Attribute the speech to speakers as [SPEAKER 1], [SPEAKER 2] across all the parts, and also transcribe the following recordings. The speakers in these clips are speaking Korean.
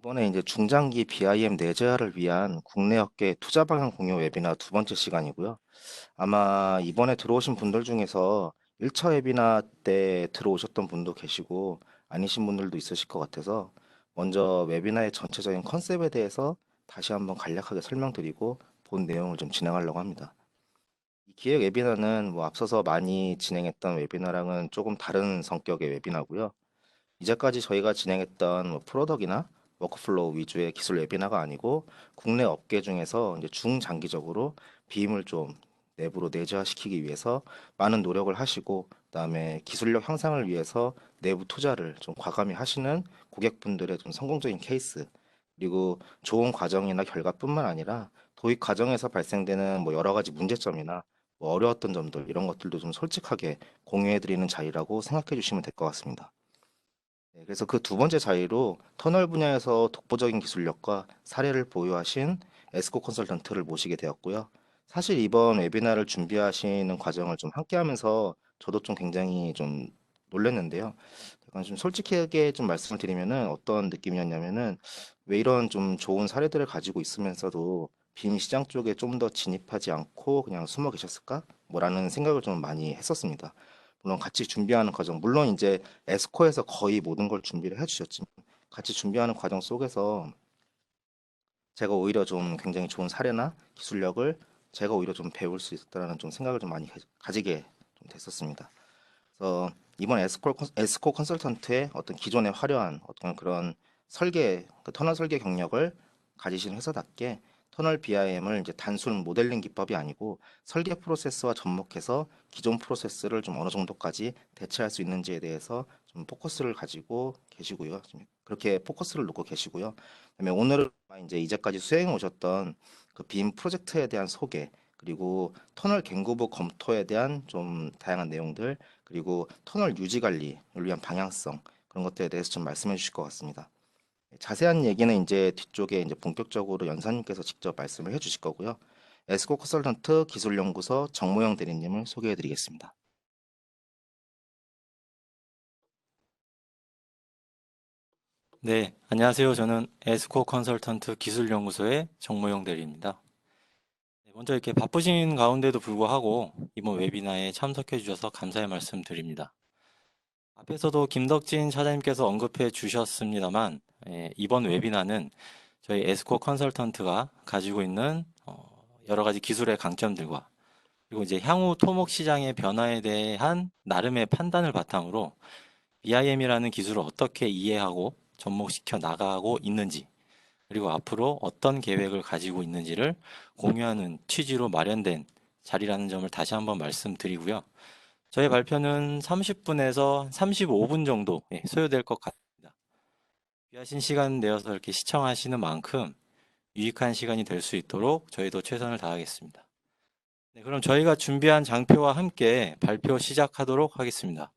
[SPEAKER 1] 이번에 이제 중장기 BIM 내재화를 위한 국내 업계 투자 방향 공유 웨비나 두 번째 시간이고요. 아마 이번에 들어오신 분들 중에서 1차 웨비나 때 들어오셨던 분도 계시고 아니신 분들도 있으실 것 같아서 먼저 웨비나의 전체적인 컨셉에 대해서 다시 한번 간략하게 설명드리고 본 내용을 좀 진행하려고 합니다. 이 기획 웨비나는 뭐 앞서서 많이 진행했던 웨비나랑은 조금 다른 성격의 웨비나고요. 이제까지 저희가 진행했던 뭐 프로덕이나 워크플로우 위주의 기술 웨비나가 아니고 국내 업계 중에서 이제 중장기적으로 빔을 좀 내부로 내재화시키기 위해서 많은 노력을 하시고 그다음에 기술력 향상을 위해서 내부 투자를 좀 과감히 하시는 고객분들의 좀 성공적인 케이스 그리고 좋은 과정이나 결과뿐만 아니라 도입 과정에서 발생되는 뭐 여러 가지 문제점이나 뭐 어려웠던 점들 이런 것들도 좀 솔직하게 공유해 드리는 자리라고 생각해 주시면 될 것 같습니다. 네, 그래서 그 두 번째 자리로 터널 분야에서 독보적인 기술력과 사례를 보유하신 에스코 컨설턴트를 모시게 되었고요. 사실 이번 웨비나를 준비하시는 과정을 좀 함께 하면서 저도 좀 굉장히 좀 놀랐는데요. 약간 좀 솔직하게 좀 말씀을 드리면은 어떤 느낌이었냐면은 왜 이런 좀 좋은 사례들을 가지고 있으면서도 빔 시장 쪽에 좀 더 진입하지 않고 그냥 숨어 계셨을까? 뭐라는 생각을 좀 많이 했었습니다. 물론 같이 준비하는 과정, 물론 이제 에스코에서 거의 모든 걸 준비를 해주셨지만 같이 준비하는 과정 속에서 제가 오히려 좀 굉장히 좋은 사례나 기술력을 제가 오히려 좀 배울 수 있었다라는 좀 생각을 좀 많이 가지게 좀 됐었습니다. 그래서 이번 에스코 컨설턴트의 어떤 기존의 화려한 어떤 그런 설계, 그 터널 설계 경력을 가지신 회사답게 터널 BIM을 이제 단순 모델링 기법이 아니고 설계 프로세스와 접목해서 기존 프로세스를 좀 어느 정도까지 대체할 수 있는지에 대해서 좀 포커스를 가지고 계시고요. 좀 그렇게 포커스를 놓고 계시고요. 그다음에 오늘은 이제 이제까지 수행해 오셨던 그 빔 프로젝트에 대한 소개, 그리고 터널 갱고부 검토에 대한 좀 다양한 내용들, 그리고 터널 유지 관리를 위한 방향성 그런 것들에 대해서 좀 말씀해 주실 것 같습니다. 자세한 얘기는 이제 뒤쪽에 이제 본격적으로 연사님께서 직접 말씀을 해 주실 거고요. 에스코 컨설턴트 기술연구소 정모영 대리님을 소개해 드리겠습니다.
[SPEAKER 2] 네, 안녕하세요. 저는 에스코 컨설턴트 기술연구소의 정모영 대리입니다. 네, 먼저 이렇게 바쁘신 가운데도 불구하고 이번 웨비나에 참석해 주셔서 감사의 말씀 드립니다. 앞에서도 김덕진 차장님께서 언급해 주셨습니다만, 이번 웨비나는 저희 에스코 컨설턴트가 가지고 있는 여러 가지 기술의 강점들과 그리고 이제 향후 토목 시장의 변화에 대한 나름의 판단을 바탕으로 BIM이라는 기술을 어떻게 이해하고 접목시켜 나가고 있는지, 그리고 앞으로 어떤 계획을 가지고 있는지를 공유하는 취지로 마련된 자리라는 점을 다시 한번 말씀드리고요. 저희 발표는 30분에서 35분 정도 소요될 것 같습니다. 귀하신 시간 내어서 이렇게 시청하시는 만큼 유익한 시간이 될 수 있도록 저희도 최선을 다하겠습니다. 네, 그럼 저희가 준비한 장표와 함께 발표 시작하도록 하겠습니다.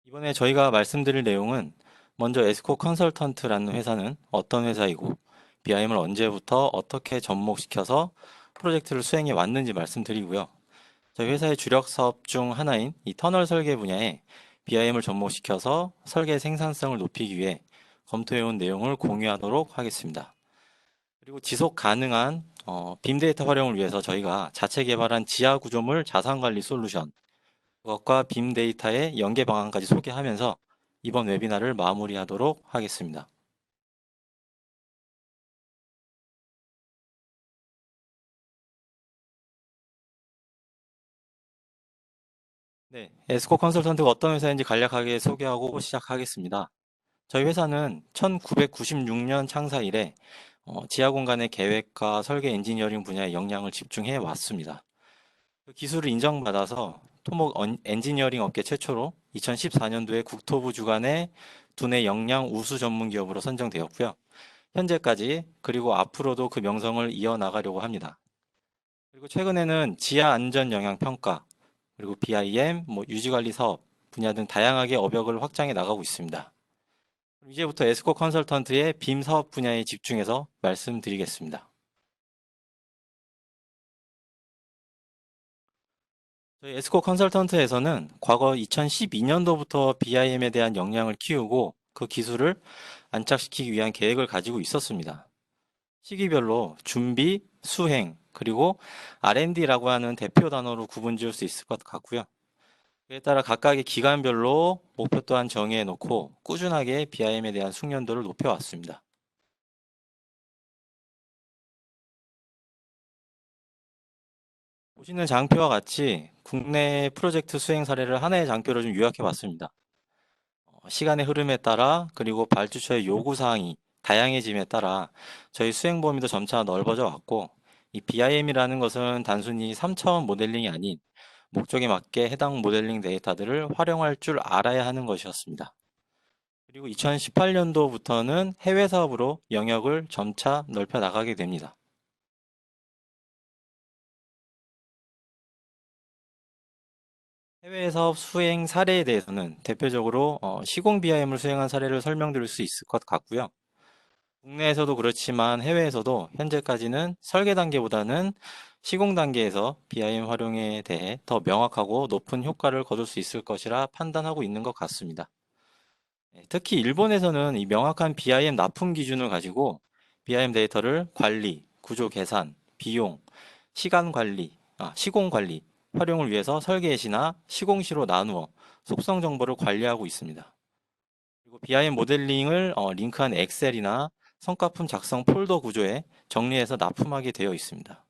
[SPEAKER 2] 이번에 저희가 말씀드릴 내용은 먼저 에스코 컨설턴트라는 회사는 어떤 회사이고 BIM을 언제부터 어떻게 접목시켜서 프로젝트를 수행해 왔는지 말씀드리고요. 저희 회사의 주력 사업 중 하나인 이 터널 설계 분야에 BIM을 접목시켜서 설계 생산성을 높이기 위해 검토해온 내용을 공유하도록 하겠습니다. 그리고 지속 가능한 빔데이터 활용을 위해서 저희가 자체 개발한 지하 구조물 자산관리 솔루션, 그것과 빔데이터의 연계 방안까지 소개하면서 이번 웨비나를 마무리하도록 하겠습니다. 네, 에스코 컨설턴트가 어떤 회사인지 간략하게 소개하고 시작하겠습니다. 저희 회사는 1996년 창사 이래 지하 공간의 계획과 설계 엔지니어링 분야에 역량을 집중해 왔습니다. 그 기술을 인정받아서 토목 엔지니어링 업계 최초로 2014년도에 국토부 주관의 두뇌 역량 우수 전문 기업으로 선정되었고요. 현재까지 그리고 앞으로도 그 명성을 이어나가려고 합니다. 그리고 최근에는 지하 안전 영향 평가, 그리고 BIM, 유지관리 사업 분야 등 다양하게 업역을 확장해 나가고 있습니다. 이제부터 에스코 컨설턴트의 빔 사업 분야에 집중해서 말씀드리겠습니다. 저희 에스코 컨설턴트에서는 과거 2012년도부터 BIM에 대한 역량을 키우고 그 기술을 안착시키기 위한 계획을 가지고 있었습니다. 시기별로 준비, 수행, 그리고 R&D라고 하는 대표 단어로 구분 지을 수 있을 것 같고요. 그에 따라 각각의 기간별로 목표 또한 정해 놓고 꾸준하게 BIM에 대한 숙련도를 높여왔습니다. 보시는 장표와 같이 국내 프로젝트 수행 사례를 하나의 장표로 좀 요약해 봤습니다. 시간의 흐름에 따라 그리고 발주처의 요구 사항이 다양해짐에 따라 저희 수행 범위도 점차 넓어져 왔고, 이 BIM이라는 것은 단순히 3차원 모델링이 아닌 목적에 맞게 해당 모델링 데이터들을 활용할 줄 알아야 하는 것이었습니다. 그리고 2018년도부터는 해외 사업으로 영역을 점차 넓혀 나가게 됩니다. 해외 사업 수행 사례에 대해서는 대표적으로 시공 BIM을 수행한 사례를 설명드릴 수 있을 것 같고요. 국내에서도 그렇지만 해외에서도 현재까지는 설계 단계보다는 시공 단계에서 BIM 활용에 대해 더 명확하고 높은 효과를 거둘 수 있을 것이라 판단하고 있는 것 같습니다. 특히 일본에서는 이 명확한 BIM 납품 기준을 가지고 BIM 데이터를 관리, 구조 계산, 비용, 시공 관리, 활용을 위해서 설계 시나 시공시로 나누어 속성 정보를 관리하고 있습니다. 그리고 BIM 모델링을 링크한 엑셀이나 성과품 작성 폴더 구조에 정리해서 납품하게 되어 있습니다.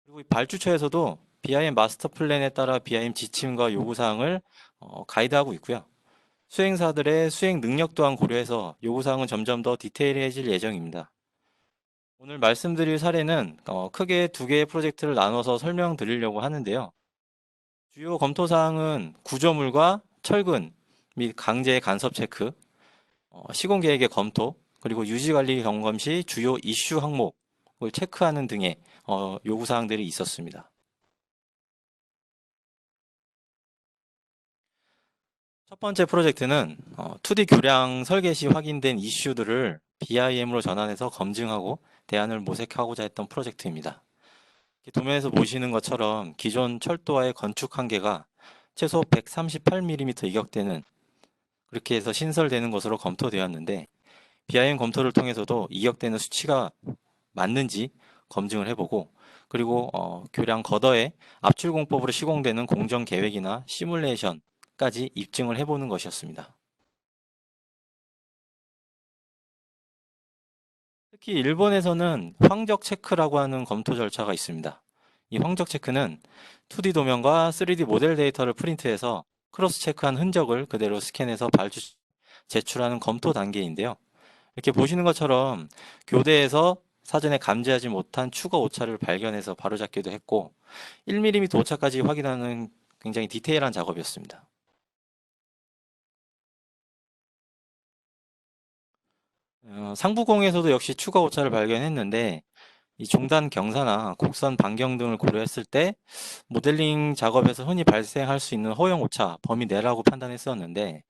[SPEAKER 2] 그리고 이 발주처에서도 BIM 마스터 플랜에 따라 BIM 지침과 요구사항을 가이드하고 있고요. 수행사들의 수행 능력 또한 고려해서 요구사항은 점점 더 디테일해질 예정입니다. 오늘 말씀드릴 사례는 크게 두 개의 프로젝트를 나눠서 설명드리려고 하는데요. 주요 검토사항은 구조물과 철근 및 강제 간섭 체크, 시공 계획의 검토, 그리고 유지관리 점검 시 주요 이슈 항목을 체크하는 등의 요구사항들이 있었습니다. 첫 번째 프로젝트는 2D 교량 설계 시 확인된 이슈들을 BIM으로 전환해서 검증하고 대안을 모색하고자 했던 프로젝트입니다. 도면에서 보시는 것처럼 기존 철도와의 건축 한계가 최소 138mm 이격되는, 그렇게 해서 신설되는 것으로 검토되었는데, BIM 검토를 통해서도 이격되는 수치가 맞는지 검증을 해보고, 그리고 교량 걷어의 압출 공법으로 시공되는 공정 계획이나 시뮬레이션까지 입증을 해보는 것이었습니다. 특히 일본에서는 황적 체크라고 하는 검토 절차가 있습니다. 이 황적 체크는 2D 도면과 3D 모델 데이터를 프린트해서 크로스 체크한 흔적을 그대로 스캔해서 제출하는 검토 단계인데요. 이렇게 보시는 것처럼 교대에서 사전에 감지하지 못한 추가 오차를 발견해서 바로잡기도 했고, 1mm 오차까지 확인하는 굉장히 디테일한 작업이었습니다. 상부공에서도 역시 추가 오차를 발견했는데, 이 종단 경사나 곡선 반경 등을 고려했을 때 모델링 작업에서 흔히 발생할 수 있는 허용 오차 범위 내라고 판단했었는데,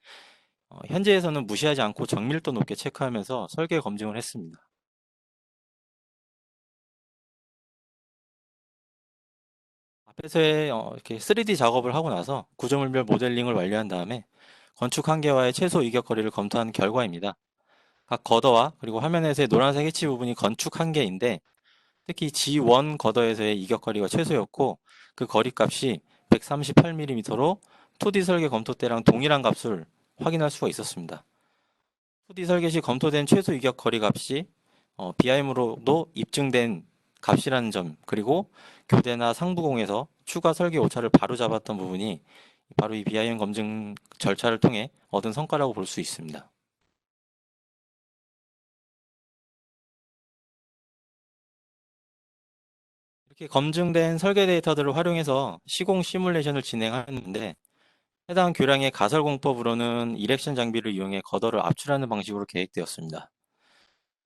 [SPEAKER 2] 현재에서는 무시하지 않고 정밀도 높게 체크하면서 설계 검증을 했습니다. 앞에서의 이렇게 3D 작업을 하고 나서 구조물별 모델링을 완료한 다음에 건축 한계와의 최소 이격거리를 검토한 결과입니다. 각 걷어와 그리고 화면에서의 노란색 해치 부분이 건축 한계인데, 특히 G1 걷어에서의 이격거리가 최소였고 그 거리값이 138mm로 2D 설계 검토 때랑 동일한 값을 확인할 수가 있었습니다. 2D 설계 시 검토된 최소 이격 거리 값이 BIM으로도 입증된 값이라는 점, 그리고 교대나 상부공에서 추가 설계 오차를 바로잡았던 부분이 바로 이 BIM 검증 절차를 통해 얻은 성과라고 볼 수 있습니다. 이렇게 검증된 설계 데이터들을 활용해서 시공 시뮬레이션을 진행하는데, 해당 교량의 가설 공법으로는 이렉션 장비를 이용해 걷어를 압출하는 방식으로 계획되었습니다.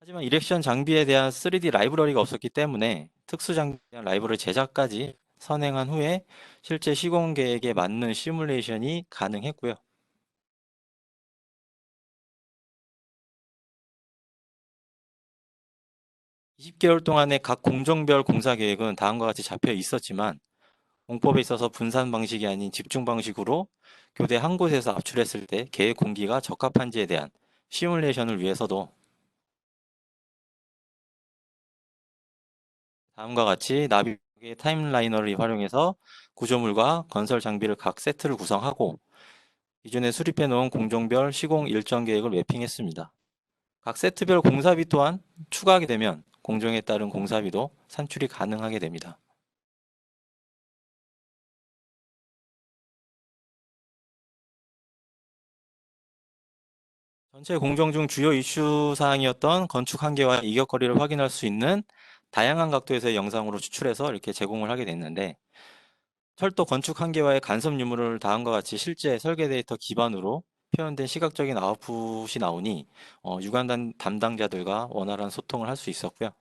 [SPEAKER 2] 하지만 이렉션 장비에 대한 3D 라이브러리가 없었기 때문에 특수 장비에 대한 라이브러리 제작까지 선행한 후에 실제 시공 계획에 맞는 시뮬레이션이 가능했고요. 20개월 동안의 각 공정별 공사 계획은 다음과 같이 잡혀 있었지만, 공법에 있어서 분산 방식이 아닌 집중 방식으로 교대 한 곳에서 압출했을 때 계획 공기가 적합한지에 대한 시뮬레이션을 위해서도 다음과 같이 나비의 타임라이너를 활용해서 구조물과 건설 장비를 각 세트를 구성하고 기존에 수립해 놓은 공종별 시공 일정 계획을 매핑했습니다. 각 세트별 공사비 또한 추가하게 되면 공정에 따른 공사비도 산출이 가능하게 됩니다. 전체 공정 중 주요 이슈 사항이었던 건축 한계와 이격거리를 확인할 수 있는 다양한 각도에서의 영상으로 추출해서 이렇게 제공을 하게 됐는데, 철도 건축 한계와의 간섭 유무를 다음과 같이 실제 설계 데이터 기반으로 표현된 시각적인 아웃풋이 나오니 유관 담당자들과 원활한 소통을 할 수 있었고요.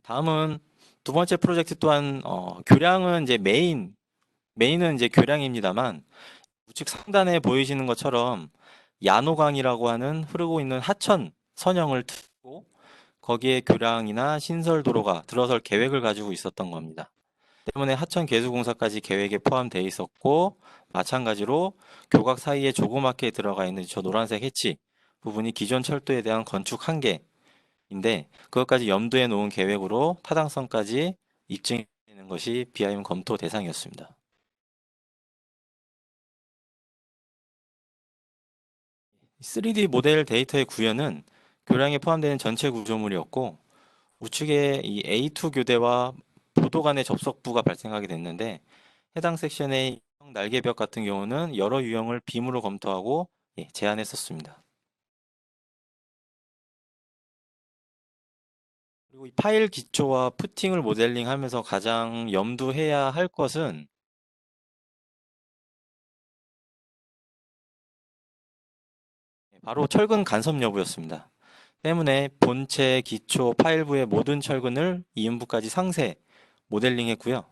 [SPEAKER 2] 다음은 두 번째 프로젝트 또한 교량은 이제 메인은 이제 교량입니다만, 우측 상단에 보이시는 것처럼 야노강이라고 하는 흐르고 있는 하천 선형을 틀고 거기에 교량이나 신설 도로가 들어설 계획을 가지고 있었던 겁니다. 때문에 하천 개수공사까지 계획에 포함되어 있었고, 마찬가지로 교각 사이에 조그맣게 들어가 있는 저 노란색 해치 부분이 기존 철도에 대한 건축 한계인데, 그것까지 염두에 놓은 계획으로 타당성까지 입증되는 것이 BIM 검토 대상이었습니다. 3D 모델 데이터의 구현은 교량에 포함되는 전체 구조물이었고, 우측에 이 A2 교대와 보도 간의 접속부가 발생하게 됐는데, 해당 섹션의 날개벽 같은 경우는 여러 유형을 빔으로 검토하고 제안했었습니다. 그리고 이 파일 기초와 푸팅을 모델링하면서 가장 염두해야 할 것은 바로 철근 간섭 여부였습니다. 때문에 본체, 기초, 파일부의 모든 철근을 이음부까지 상세 모델링했고요.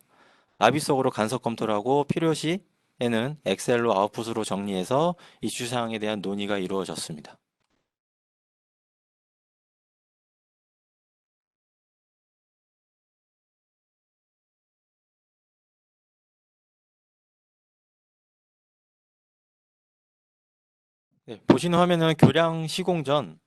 [SPEAKER 2] 나비 속으로 간섭 검토를 하고 필요시에는 엑셀로 아웃풋으로 정리해서 이슈 사항에 대한 논의가 이루어졌습니다. 네, 보시는 화면은 교량 시공 전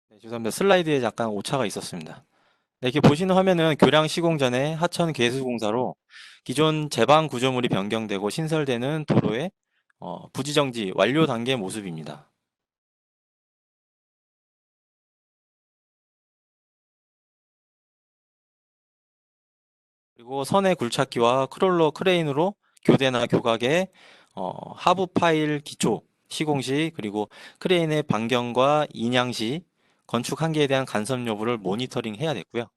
[SPEAKER 2] 네, 죄송합니다. 슬라이드에 잠깐 오차가 있었습니다. 네, 이렇게 보시는 화면은 교량 시공 전에 하천 개수 공사로 기존 제방 구조물이 변경되고 신설되는 도로의 부지 정지 완료 단계 모습입니다. 그리고 선의 굴착기와 크롤러 크레인으로 교대나 교각의 하부 파일 기초 시공 시, 그리고 크레인의 반경과 인양 시 건축 한계에 대한 간섭 여부를 모니터링 해야 됐고요.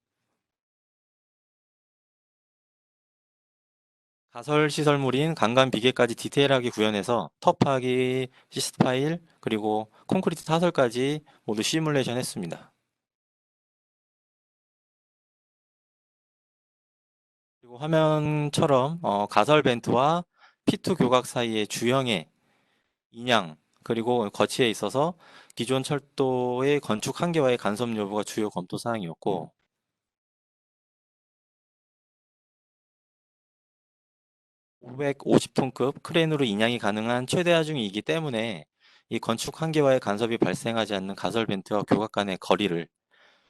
[SPEAKER 2] 가설 시설물인 강간 비계까지 디테일하게 구현해서 터프하기, 시스 파일, 그리고 콘크리트 타설까지 모두 시뮬레이션 했습니다. 그리고 화면처럼 가설 벤트와 P2 교각 사이의 주형의 인양, 그리고 거치에 있어서 기존 철도의 건축 한계와의 간섭 여부가 주요 검토 사항이었고, 550톤급 크레인으로 인양이 가능한 최대 하중이기 때문에 이 건축 한계와의 간섭이 발생하지 않는 가설 벤트와 교각 간의 거리를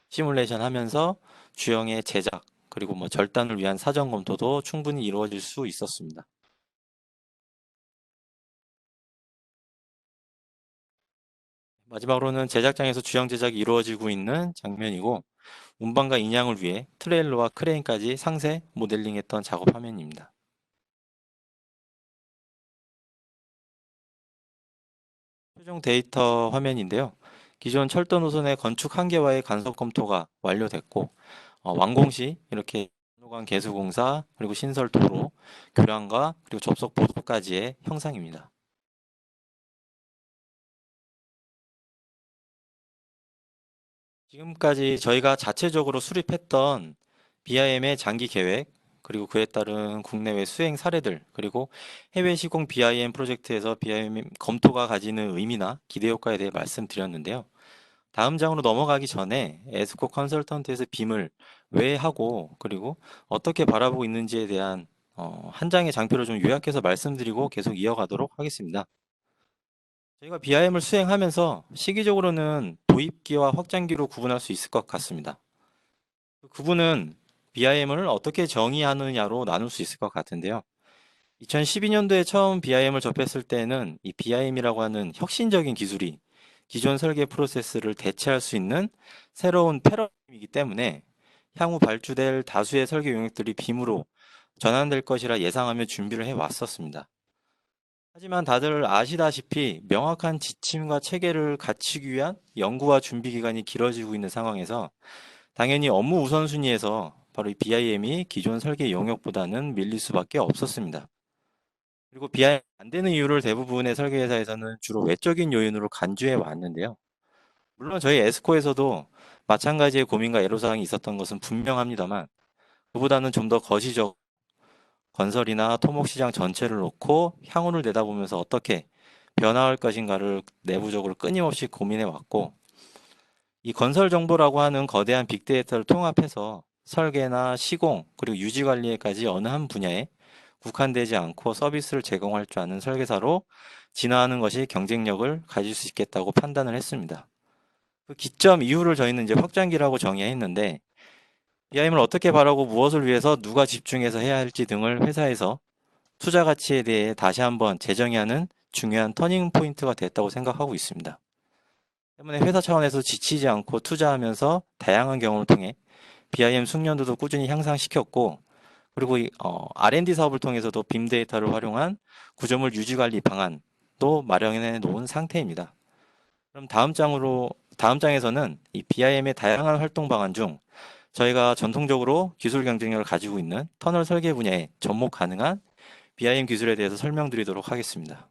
[SPEAKER 2] 시뮬레이션 하면서 주형의 제작, 그리고 뭐 절단을 위한 사전 검토도 충분히 이루어질 수 있었습니다. 마지막으로는 제작장에서 주형 제작이 이루어지고 있는 장면이고, 운반과 인양을 위해 트레일러와 크레인까지 상세 모델링했던 작업 화면입니다. 최종 데이터 화면인데요. 기존 철도 노선의 건축 한계와의 간섭 검토가 완료됐고, 완공 시 이렇게 노관 개수공사, 그리고 신설 도로, 교량과 그리고 접속 보도까지의 형상입니다. 지금까지 저희가 자체적으로 수립했던 BIM의 장기 계획, 그리고 그에 따른 국내외 수행 사례들, 그리고 해외 시공 BIM 프로젝트에서 BIM 검토가 가지는 의미나 기대 효과에 대해 말씀드렸는데요. 다음 장으로 넘어가기 전에 에스코 컨설턴트에서 빔을 왜 하고, 그리고 어떻게 바라보고 있는지에 대한 한 장의 장표를 좀 요약해서 말씀드리고 계속 이어가도록 하겠습니다. 저희가 BIM을 수행하면서 시기적으로는 도입기와 확장기로 구분할 수 있을 것 같습니다. 그 구분은 BIM을 어떻게 정의하느냐로 나눌 수 있을 것 같은데요. 2012년도에 처음 BIM을 접했을 때는 이 BIM이라고 하는 혁신적인 기술이 기존 설계 프로세스를 대체할 수 있는 새로운 패러다임이기 때문에 향후 발주될 다수의 설계 용역들이 빔으로 전환될 것이라 예상하며 준비를 해 왔었습니다. 하지만 다들 아시다시피 명확한 지침과 체계를 갖추기 위한 연구와 준비 기간이 길어지고 있는 상황에서 당연히 업무 우선순위에서 바로 이 BIM이 기존 설계 용역보다는 밀릴 수밖에 없었습니다. 그리고 BIM 안 되는 이유를 대부분의 설계회사에서는 주로 외적인 요인으로 간주해 왔는데요. 물론 저희 에스코에서도 마찬가지의 고민과 애로사항이 있었던 것은 분명합니다만 그보다는 좀 더 거시적 건설이나 토목 시장 전체를 놓고 향후를 내다보면서 어떻게 변화할 것인가를 내부적으로 끊임없이 고민해 왔고, 이 건설 정보라고 하는 거대한 빅데이터를 통합해서 설계나 시공, 그리고 유지 관리에까지 어느 한 분야에 국한되지 않고 서비스를 제공할 줄 아는 설계사로 진화하는 것이 경쟁력을 가질 수 있겠다고 판단을 했습니다. 그 기점 이후를 저희는 이제 확장기라고 정의했는데, BIM을 어떻게 바라고 무엇을 위해서 누가 집중해서 해야 할지 등을 회사에서 투자 가치에 대해 다시 한번 재정의하는 중요한 터닝 포인트가 됐다고 생각하고 있습니다. 때문에 회사 차원에서 지치지 않고 투자하면서 다양한 경험을 통해 BIM 숙련도도 꾸준히 향상시켰고, 그리고 R&D 사업을 통해서도 빔 데이터를 활용한 구조물 유지 관리 방안도 마련해 놓은 상태입니다. 그럼 다음 장에서는 이 BIM의 다양한 활동 방안 중 저희가 전통적으로 기술 경쟁력을 가지고 있는 터널 설계 분야에 접목 가능한 BIM 기술에 대해서 설명드리도록 하겠습니다.